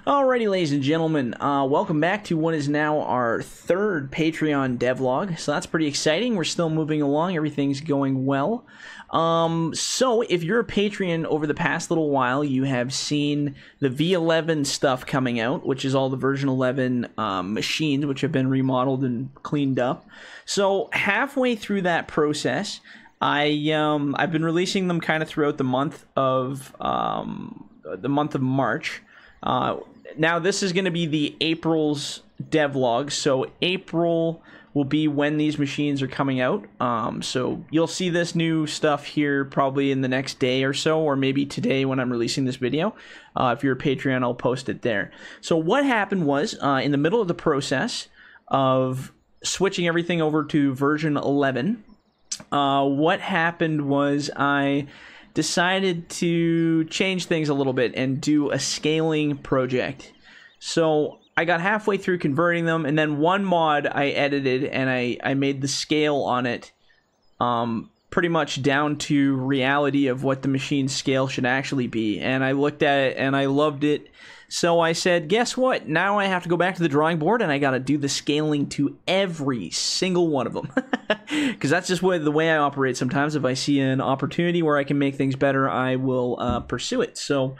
Alrighty, ladies and gentlemen, welcome back to what is now our third Patreon devlog. So that's pretty exciting. We're still moving along. Everything's going well. So if you're a Patreon over the past little while, you have seen the V11 stuff coming out, which is all the version 11 machines, which have been remodeled and cleaned up. So halfway through that process, I've been releasing them kind of throughout the month of March. Now this is going to be the April's devlog, so April will be when these machines are coming out. So you'll see this new stuff here probably in the next day or so, or maybe today when I'm releasing this video. If you're a Patreon, I'll post it there. So what happened was, in the middle of the process of switching everything over to version 11, what happened was I decided to change things a little bit and do a scaling project. So I got halfway through converting them, and then one mod I edited and I made the scale on it pretty much down to reality of what the machine's scale should actually be. And I looked at it and I loved it. So I said, guess what? Now I have to go back to the drawing board and I got to do the scaling to every single one of them. Because that's just the way I operate sometimes. If I see an opportunity where I can make things better, I will pursue it. So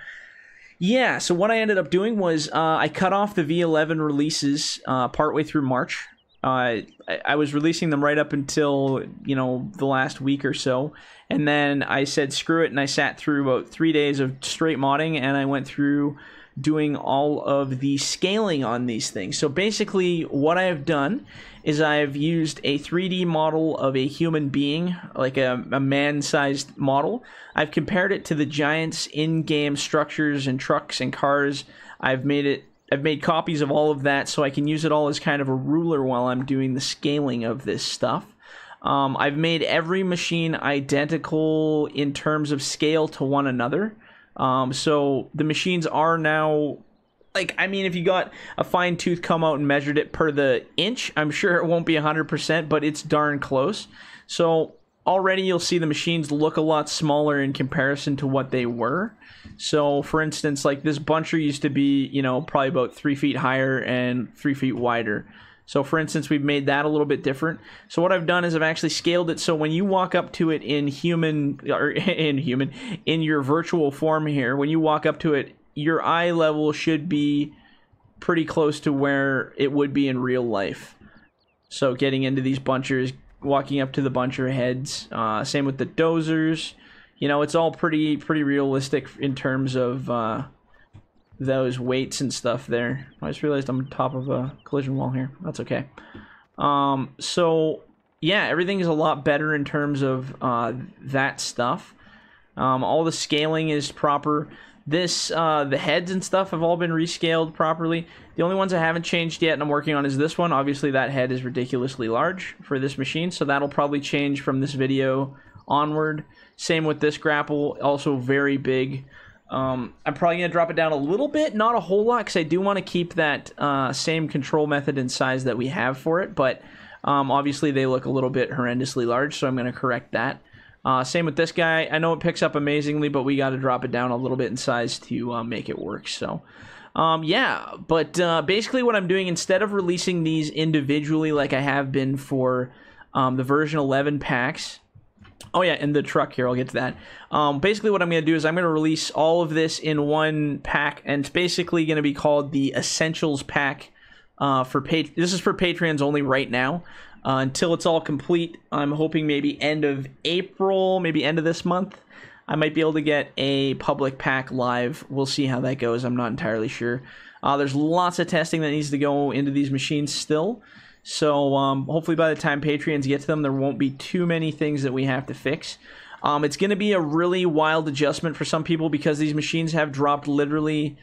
yeah, so what I ended up doing was I cut off the V11 releases partway through March. I was releasing them right up until, you know, the last week or so. And then I said, screw it. And I sat through about 3 days of straight modding, and I went through doing all of the scaling on these things. So basically what I have done is I've used a 3D model of a human being, like a man-sized model. I've compared it to the Giants in-game structures and trucks and cars. I've made copies of all of that so I can use it all as kind of a ruler while I'm doing the scaling of this stuff. I've made every machine identical in terms of scale to one another. So the machines are now, like, I mean, if you got a fine tooth come out and measured it per the inch, I'm sure it won't be 100%, but it's darn close. So already you'll see the machines look a lot smaller in comparison to what they were. So for instance, like this buncher used to be, you know, probably about 3 feet higher and 3 feet wider. So for instance, we've made that a little bit different. So what I've done is I've actually scaled it so when you walk up to it in your virtual form here, when you walk up to it, your eye level should be pretty close to where it would be in real life. So getting into these bunchers, walking up to the buncher heads, same with the dozers. You know, it's all pretty realistic in terms of those weights and stuff there. I just realized I'm on top of a collision wall here. That's okay. So yeah, everything is a lot better in terms of that stuff. All the scaling is proper. The heads and stuff have all been rescaled properly. The only ones I haven't changed yet and I'm working on is this one. Obviously that head is ridiculously large for this machine, so that'll probably change from this video onward. Same with this grapple, also very big. I'm probably going to drop it down a little bit, not a whole lot, because I do want to keep that same control method and size that we have for it, but obviously they look a little bit horrendously large, so I'm going to correct that. Same with this guy. I know it picks up amazingly, but we got to drop it down a little bit in size to make it work. So yeah, but basically what I'm doing, instead of releasing these individually like I have been for the version 11 packs, oh yeah, and the truck here, I'll get to that. Basically what I'm going to do is I'm going to release all of this in one pack, and it's basically going to be called the Essentials Pack. This is for Patreons only right now. Until it's all complete, I'm hoping maybe end of April, maybe end of this month, I might be able to get a public pack live. We'll see how that goes. I'm not entirely sure. There's lots of testing that needs to go into these machines still. So hopefully by the time Patreons get to them, there won't be too many things that we have to fix. It's going to be a really wild adjustment for some people because these machines have dropped literally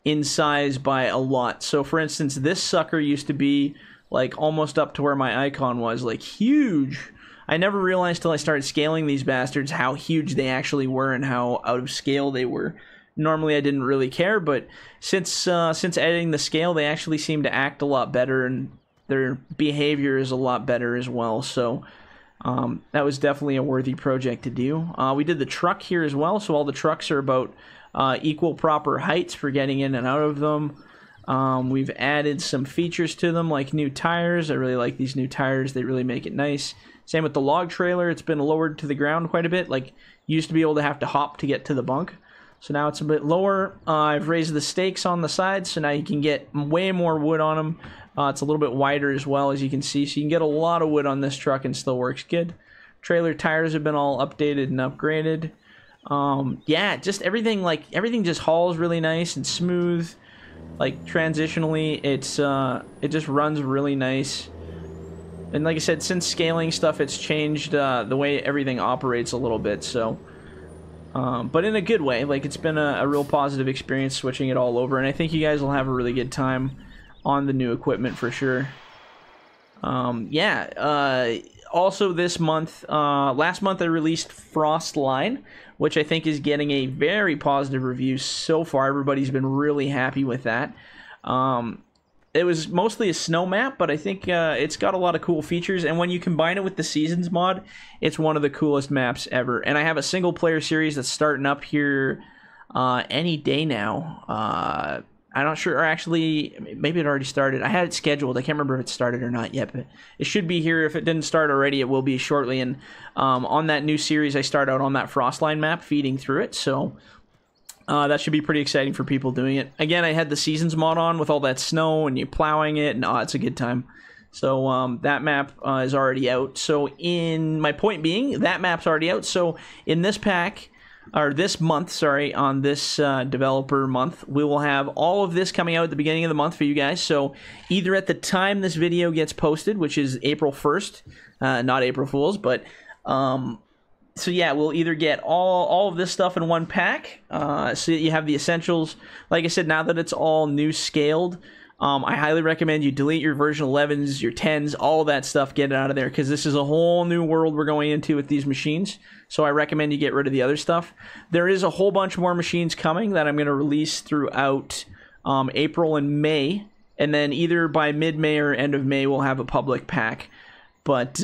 in size by a lot. So for instance, this sucker used to be like almost up to where my icon was, like huge. I never realized till I started scaling these bastards how huge they actually were and how out of scale they were. Normally I didn't really care, but since editing the scale, they actually seem to act a lot better and their behavior is a lot better as well. So that was definitely a worthy project to do. We did the truck here as well, so all the trucks are about equal proper heights for getting in and out of them. We've added some features to them, like new tires. I really like these new tires. They really make it nice. Same with the log trailer. It's been lowered to the ground quite a bit. Like, you used to be able to have to hop to get to the bunk. So now it's a bit lower. I've raised the stakes on the sides, so now you can get way more wood on them. It's a little bit wider as well, as you can see. So you can get a lot of wood on this truck and still works good. Trailer tires have been all updated and upgraded. Yeah, just everything just hauls really nice and smooth. Like, transitionally, it just runs really nice. And like I said, since scaling stuff, it's changed the way everything operates a little bit, so... but in a good way. Like, it's been a real positive experience switching it all over, and I think you guys will have a really good time on the new equipment for sure. Yeah, also this month, last month I released Frostline, which I think is getting a very positive review so far. Everybody's been really happy with that. It was mostly a snow map, but I think it's got a lot of cool features, and when you combine it with the Seasons mod, it's one of the coolest maps ever. And I have a single-player series that's starting up here any day now. I'm not sure, or actually, maybe it already started. I had it scheduled. I can't remember if it started or not yet, but it should be here. If it didn't start already, it will be shortly. And on that new series, I start out on that Frostline map, feeding through it, so... that should be pretty exciting for people doing it. Again, I had the Seasons mod on with all that snow and you plowing it, and it's a good time. So that map is already out. So my point being, that map's already out. So in this pack, or this month, sorry, on this developer month, we will have all of this coming out at the beginning of the month for you guys. So either at the time this video gets posted, which is April 1st, not April Fool's, but... so yeah, we'll either get all of this stuff in one pack, so that you have the essentials. Like I said, now that it's all new scaled, I highly recommend you delete your version 11s, your 10s, all that stuff, get it out of there, because this is a whole new world we're going into with these machines. So I recommend you get rid of the other stuff. There is a whole bunch more machines coming that I'm going to release throughout April and May, and then either by mid-May or end of May we'll have a public pack. But,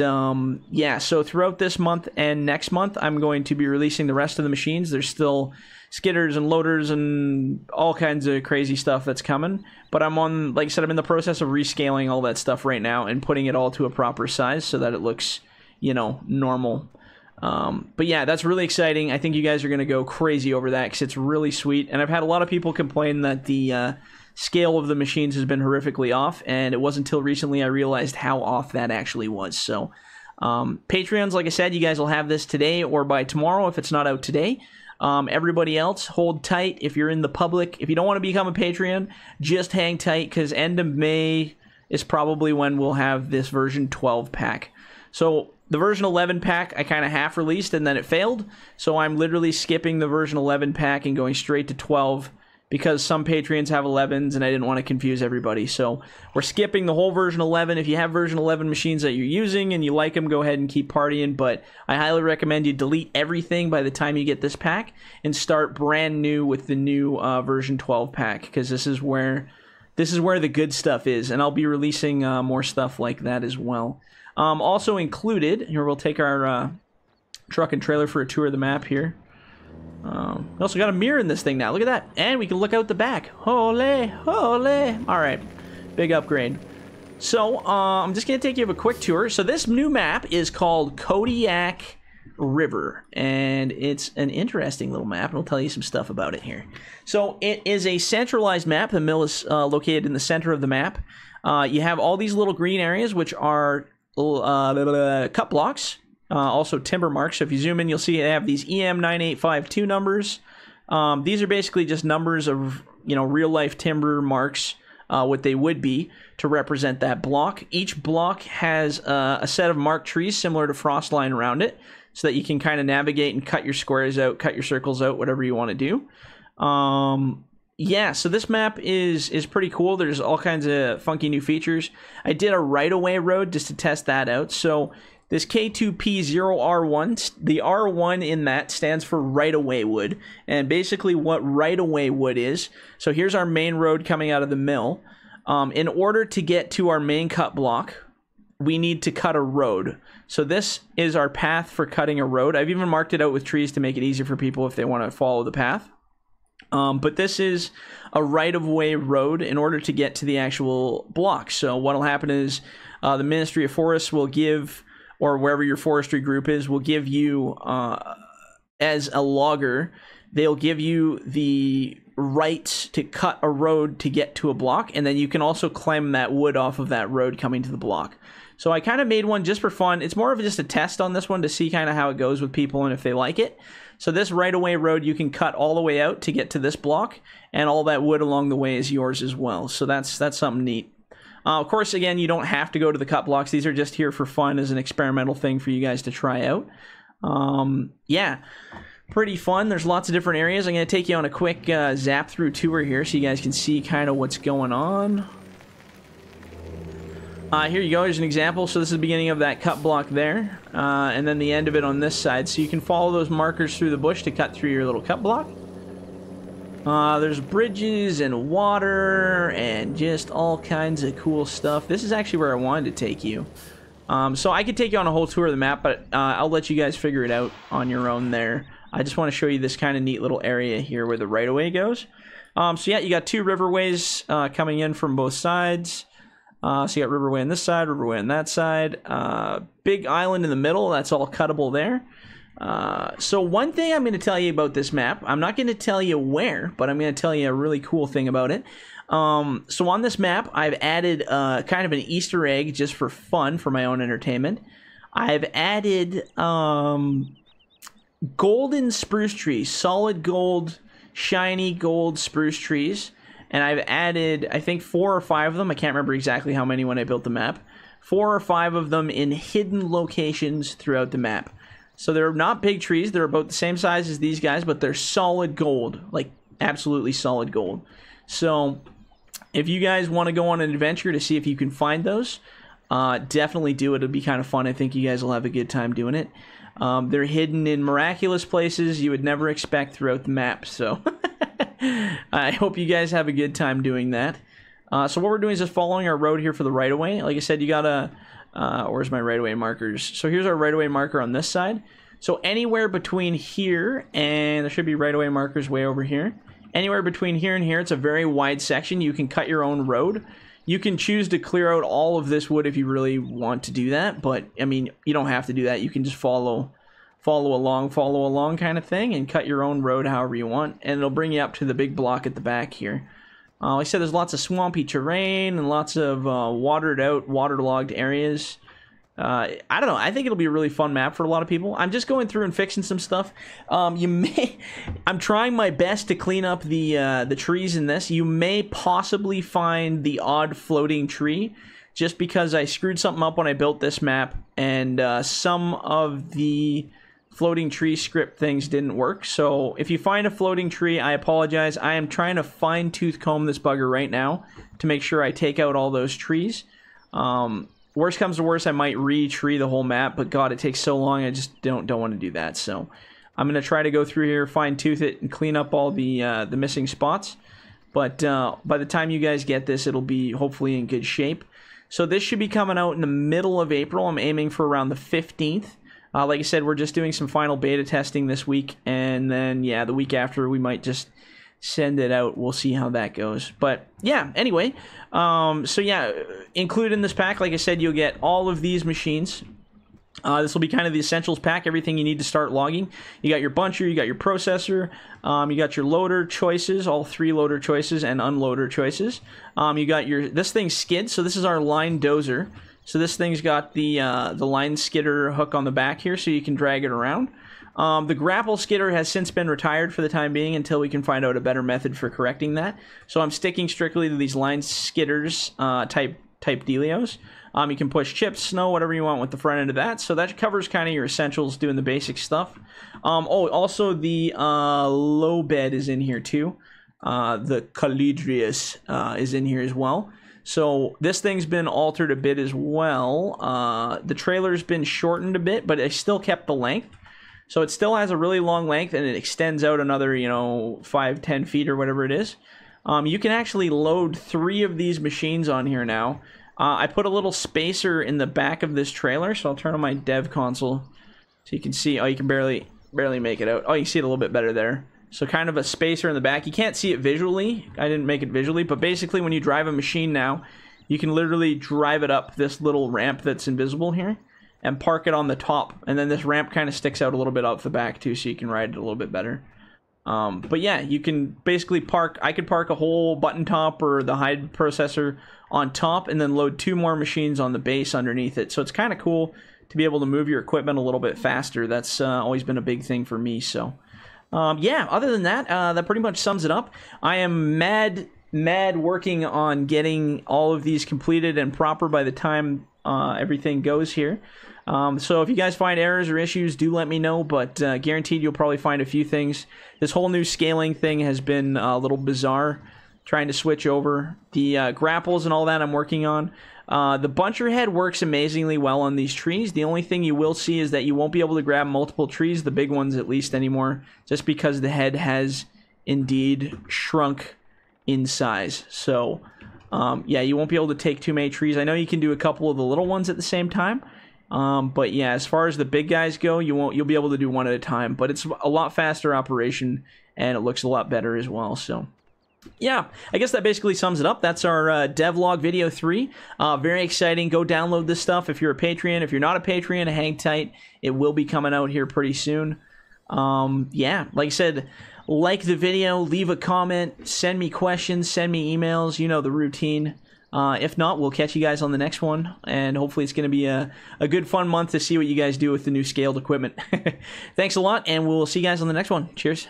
yeah, so throughout this month and next month, I'm going to be releasing the rest of the machines. There's still skidders and loaders and all kinds of crazy stuff that's coming. But like I said, I'm in the process of rescaling all that stuff right now and putting it all to a proper size so that it looks, you know, normal. But yeah, that's really exciting. I think you guys are going to go crazy over that because it's really sweet. And I've had a lot of people complain that the... scale of the machines has been horrifically off, and it wasn't until recently I realized how off that actually was. So Patreons, like I said, you guys will have this today or by tomorrow if it's not out today. Everybody else, hold tight. If you're in the public, if you don't want to become a Patreon, just hang tight, because end of May is probably when we'll have this version 12 pack. So the version 11 pack I kind of half released and then it failed, so I'm literally skipping the version 11 pack and going straight to 12, because some Patreons have 11s, and I didn't want to confuse everybody. So we're skipping the whole version 11. If you have version 11 machines that you're using and you like them, go ahead and keep partying. But I highly recommend you delete everything by the time you get this pack and start brand new with the new version 12 pack, because this is where the good stuff is. And I'll be releasing more stuff like that as well. Also included, here we'll take our truck and trailer for a tour of the map here. We also got a mirror in this thing now. Look at that. And we can look out the back. Holy, holy. Alright. Big upgrade. So, I'm just going to take you on a quick tour. So, this new map is called Kodiak River. And it's an interesting little map. And I'll tell you some stuff about it here. So, it is a centralized map. The mill is located in the center of the map. You have all these little green areas, which are cut blocks. Also timber marks. So if you zoom in, you'll see they have these EM9852 numbers. These are basically just numbers of, you know, real life timber marks, what they would be to represent that block. Each block has a set of marked trees similar to Frostline around it, so that you can kind of navigate and cut your squares out, cut your circles out, whatever you want to do. Yeah, so this map is pretty cool. There's all kinds of funky new features. I did a right-of-way road just to test that out. So this K2P0R1, the R1 in that stands for right-of-way wood. And basically what right-of-way wood is, so here's our main road coming out of the mill. In order to get to our main cut block, we need to cut a road. So this is our path for cutting a road. I've even marked it out with trees to make it easier for people if they want to follow the path. But this is a right-of-way road in order to get to the actual block. So what will happen is the Ministry of Forests will give, or wherever your forestry group is, will give you, as a logger, they'll give you the right to cut a road to get to a block, and then you can also climb that wood off of that road coming to the block. So I kind of made one just for fun. It's more of just a test on this one to see kind of how it goes with people and if they like it. So this right-of-way road you can cut all the way out to get to this block, and all that wood along the way is yours as well. So that's something neat. Of course, again, you don't have to go to the cut blocks. These are just here for fun as an experimental thing for you guys to try out. Yeah, pretty fun. There's lots of different areas. I'm going to take you on a quick zap through tour here so you guys can see kind of what's going on. Here you go. Here's an example. So this is the beginning of that cut block there, and then the end of it on this side. So you can follow those markers through the bush to cut through your little cut block. There's bridges and water and just all kinds of cool stuff. This is actually where I wanted to take you. So I could take you on a whole tour of the map, but I'll let you guys figure it out on your own there. I just want to show you this kind of neat little area here where the right-of-way goes. So yeah, you got two riverways coming in from both sides. So you got riverway on this side, riverway on that side. Big island in the middle, that's all cuttable there. So one thing I'm going to tell you about this map, I'm not going to tell you where, but I'm going to tell you a really cool thing about it. So on this map, I've added kind of an Easter egg just for fun, for my own entertainment. I've added golden spruce trees, solid gold, shiny gold spruce trees. And I've added, I think, 4 or 5 of them. I can't remember exactly how many when I built the map. 4 or 5 of them in hidden locations throughout the map. So they're not big trees. They're about the same size as these guys, but they're solid gold. Like, absolutely solid gold. So if you guys want to go on an adventure to see if you can find those, definitely do it. It'll be kind of fun. I think you guys will have a good time doing it. They're hidden in miraculous places you would never expect throughout the map. So I hope you guys have a good time doing that. So what we're doing is just following our road here for the right-of-way. Like I said, you gotta... where's my right-of-way markers? So here's our right-of-way marker on this side. So anywhere between here, and there should be right-of-way markers way over here. Anywhere between here and here, it's a very wide section. You can cut your own road. You can choose to clear out all of this wood if you really want to do that. But, I mean, you don't have to do that. You can just follow along kind of thing and cut your own road however you want. And it'll bring you up to the big block at the back here. Like I said, there's lots of swampy terrain and lots of watered out, waterlogged areas. I don't know. I think it'll be a really fun map for a lot of people. I'm just going through and fixing some stuff. I'm trying my best to clean up the trees in this. You may possibly find the odd floating tree, just because I screwed something up when I built this map, and some of the floating tree script things didn't work. So if you find a floating tree, I apologize. I am trying to fine-tooth comb this bugger right now to make sure I take out all those trees. Worst comes to worst, I might re-tree the whole map, but God, it takes so long, I just don't want to do that. So I'm going to try to go through here, fine-tooth it, and clean up all the missing spots. But by the time you guys get this, it'll be hopefully in good shape. So this should be coming out in the middle of April. I'm aiming for around the 15th. Like I said, we're just doing some final beta testing this week, and then, yeah, the week after, we might just send it out. We'll see how that goes. But yeah, anyway, so yeah, included in this pack, like I said, you'll get all of these machines. This will be kind of the essentials pack, everything you need to start logging. You got your buncher, you got your processor, you got your loader choices, all 3 loader choices and unloader choices. You got this thing's skid, so this is our line dozer. So this thing's got the line skidder hook on the back here, so you can drag it around. The grapple skidder has since been retired for the time being until we can find out a better method for correcting that. So I'm sticking strictly to these line skidders type dealios. You can push chips, snow, whatever you want with the front end of that. So that covers kind of your essentials, doing the basic stuff. Oh, also the low bed is in here too. The Calidrius is in here as well. So this thing's been altered a bit as well. The trailer's been shortened a bit, but I still kept the length. So it still has a really long length, and it extends out another, 5-10 feet or whatever it is. You can actually load 3 of these machines on here now. I put a little spacer in the back of this trailer, so I'll turn on my dev console so you can see. Oh, you can barely make it out. Oh, you can see it a little bit better there. So kind of a spacer in the back. You can't see it visually. I didn't make it visually, but basically when you drive a machine now, you can literally drive it up this little ramp that's invisible here and park it on the top. And then this ramp kind of sticks out a little bit out the back too, so you can ride it a little bit better. But yeah, you can basically park, I could park a whole button top or the hide processor on top and then load 2 more machines on the base underneath it. So it's kind of cool to be able to move your equipment a little bit faster. That's always been a big thing for me, so... yeah, other than that, that pretty much sums it up. I am mad working on getting all of these completed and proper by the time everything goes here. So if you guys find errors or issues, do let me know, but guaranteed you'll probably find a few things. This whole new scaling thing has been a little bizarre, trying to switch over. The grapples and all that I'm working on. The buncher head works amazingly well on these trees. The only thing you will see is that you won't be able to grab multiple trees, the big ones at least anymore, just because the head has indeed shrunk in size. So, yeah, you won't be able to take too many trees. I know you can do a couple of the little ones at the same time, but yeah, as far as the big guys go, you'll be able to do one at a time. But it's a lot faster operation, and it looks a lot better as well, so... yeah, I guess that basically sums it up. That's our devlog video 3. Very exciting. Go download this stuff if you're a Patreon. If you're not a Patreon, hang tight. It will be coming out here pretty soon. Yeah, like I said, like the video, leave a comment, send me questions, send me emails. You know the routine. If not, we'll catch you guys on the next one, and hopefully it's going to be a good, fun month to see what you guys do with the new scaled equipment. Thanks a lot, and we'll see you guys on the next one. Cheers.